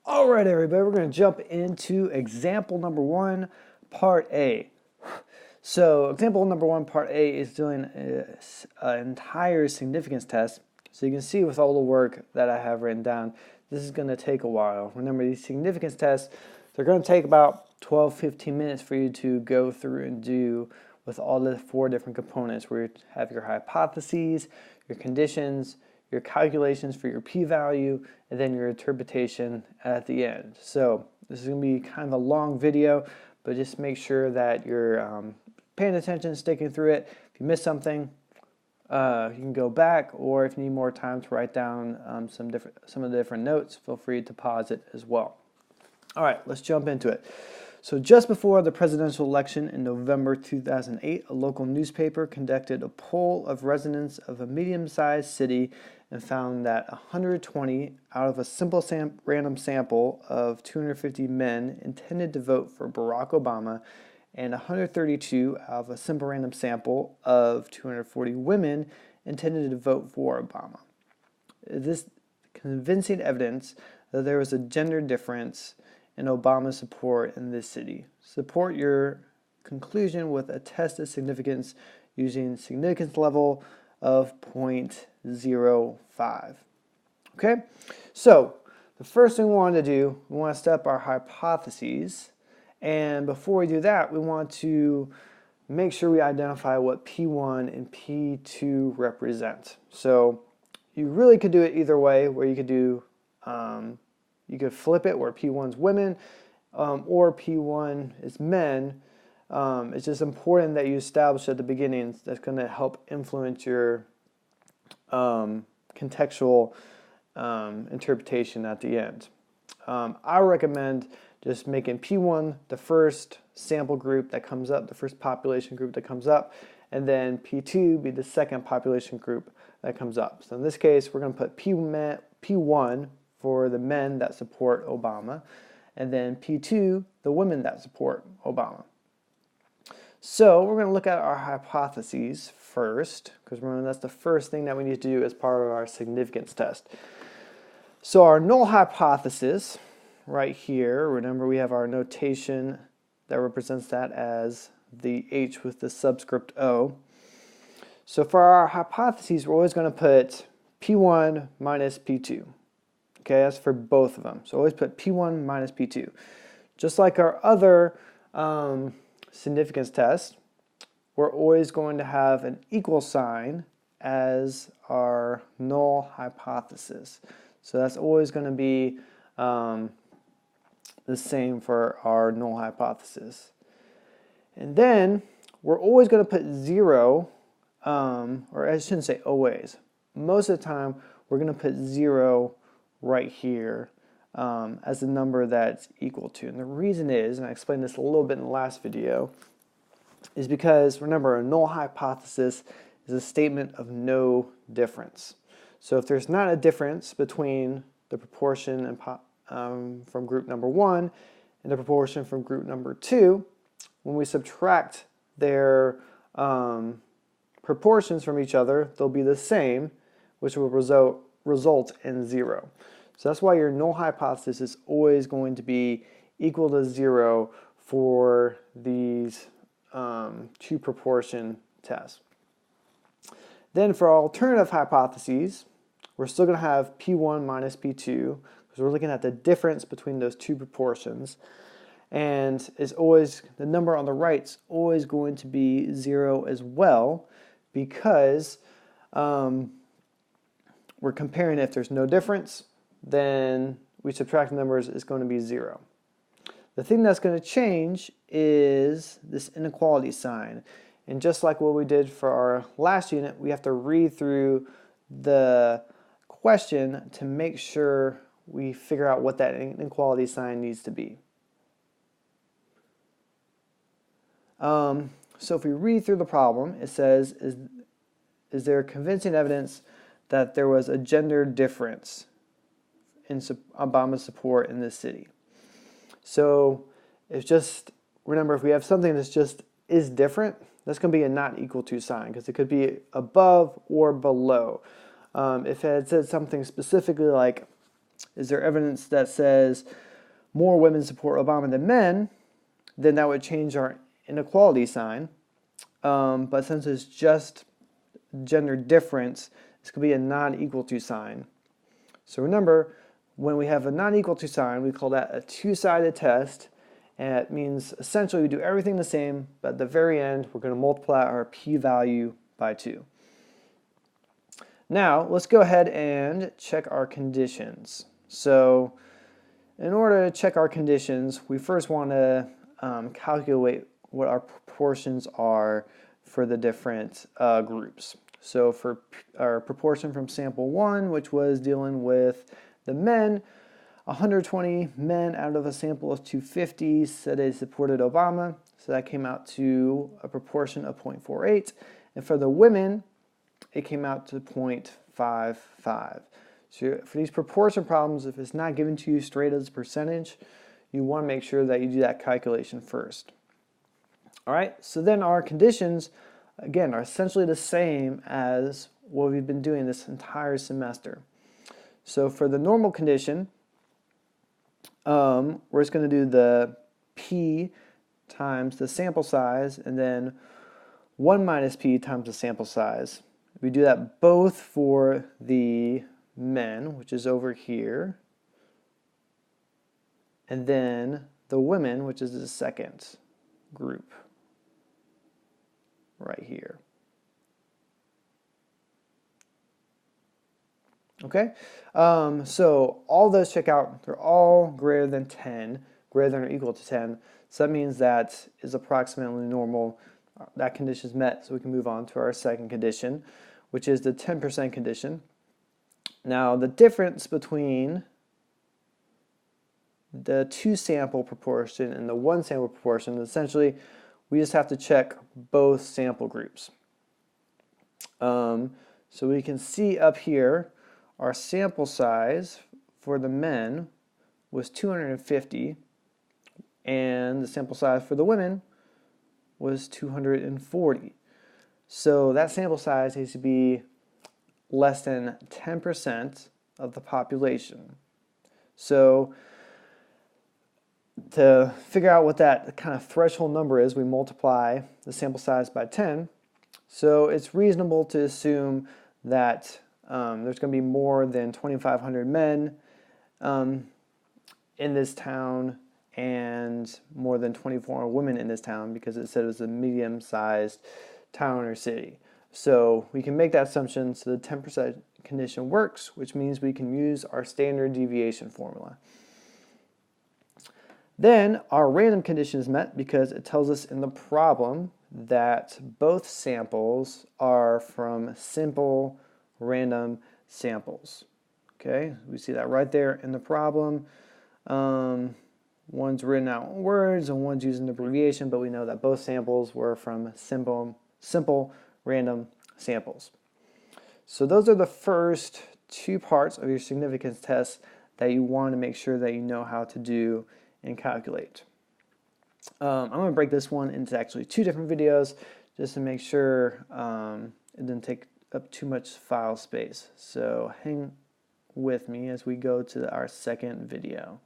All right, everybody, we're going to jump into example number 1, part A. So example number 1, part A is doing an entire significance test. So you can see with all the work that I have written down, this is going to take a while. Remember, these significance tests, they're going to take about 12-15 minutes for you to go through and do with all the 4 different components where you have your hypotheses, your conditions, your calculations for your p-value, and then your interpretation at the end. So this is going to be kind of a long video, but just make sure that you're paying attention, sticking through it. If you miss something, you can go back, or if you need more time to write down some of the different notes, feel free to pause it as well. All right, let's jump into it. So just before the presidential election in November 2008, a local newspaper conducted a poll of residents of a medium-sized city and found that 120 out of a simple random sample of 250 men intended to vote for Barack Obama, and 132 out of a simple random sample of 240 women intended to vote for Obama. This convincing evidence that there was a gender difference in Obama's support in this city. Support your conclusion with a test of significance using significance level of 0.05. Okay, so the first thing we want to do, we want to set up our hypotheses. And before we do that, we want to make sure we identify what P1 and P2 represent. So you really could do it either way, where you could do you could flip it where P1 is women or P1 is men. It's just important that you establish at the beginning. That's going to help influence your contextual interpretation at the end. I recommend just making P1 the first sample group that comes up, the first population group that comes up, and then P2 be the second population group that comes up. So in this case, we're going to put P1 for the men that support Obama, and then P2, the women that support Obama. So we're going to look at our hypotheses first, because remember that's the first thing that we need to do as part of our significance test. So our null hypothesis right here, remember we have our notation that represents that as the H with the subscript O. So for our hypotheses, we're always going to put P1 minus P2. Okay, that's for both of them. So always put P1 minus P2. Just like our other significance test, we're always going to have an equal sign as our null hypothesis. So that's always going to be the same for our null hypothesis. And then we're always going to put 0, or I shouldn't say always. Most of the time, we're going to put 0 right here as the number that's equal to. And the reason is, and I explained this a little bit in the last video, is because, remember, a null hypothesis is a statement of no difference. So if there's not a difference between the proportion and from group number 1 and the proportion from group number 2, when we subtract their proportions from each other, they'll be the same, which will result in 0. So that's why your null hypothesis is always going to be equal to 0 for these 2 proportion tests. Then for alternative hypotheses, we're still going to have P1 minus P2 because we're looking at the difference between those 2 proportions. And it's always, the number on the right is always going to be 0 as well, because we're comparing if there's no difference, then we subtract the numbers, it's going to be 0. The thing that's going to change is this inequality sign. And just like what we did for our last unit, we have to read through the question to make sure we figure out what that inequality sign needs to be. So if we read through the problem, it says, is there convincing evidence that there was a gender difference in Obama's support in this city? So it's just, remember, if we have something that's just is different, that's going to be a not equal to sign, because it could be above or below. If it had said something specifically like is there evidence that says more women support Obama than men, then that would change our inequality sign. But since it's just gender difference, it's going to be a non-equal to sign. So remember, when we have a non-equal to sign, we call that a two-sided test, and it means essentially we do everything the same, but at the very end, we're going to multiply our p-value by 2. Now, let's go ahead and check our conditions. So, in order to check our conditions, we first want to calculate what our proportions are for the different groups. So for our proportion from sample 1, which was dealing with the men, 120 men out of a sample of 250 said they supported Obama, so that came out to a proportion of 0.48. And for the women, it came out to 0.55. So for these proportion problems, if it's not given to you straight as a percentage, you want to make sure that you do that calculation first. All right, so then our conditions, again, are essentially the same as what we've been doing this entire semester. So for the normal condition, we're just going to do the p times the sample size, and then 1 minus p times the sample size. We do that both for the men, which is over here, and then the women, which is the second group right here. Okay, so all those check out. They're all greater than 10, greater than or equal to 10. So that means that is approximately normal. That condition is met, so we can move on to our second condition, which is the 10% condition. Now, the difference between the 2 sample proportion and the 1 sample proportion, essentially, we just have to check both sample groups. So we can see up here, our sample size for the men was 250, and the sample size for the women was 240. So that sample size needs to be less than 10% of the population. So to figure out what that kind of threshold number is, we multiply the sample size by 10. So it's reasonable to assume that there's going to be more than 2,500 men in this town and more than 24 women in this town, because it said it was a medium-sized town or city. So we can make that assumption, so the 10% condition works, which means we can use our standard deviation formula. Then our random condition is met because it tells us in the problem that both samples are from simple random samples. Okay, we see that right there in the problem. One's written out in words and one's using abbreviation, but we know that both samples were from simple random samples. So those are the first 2 parts of your significance test that you want to make sure that you know how to do and calculate. I'm going to break this one into actually 2 different videos just to make sure it didn't take up too much file space. So hang with me as we go to our second video.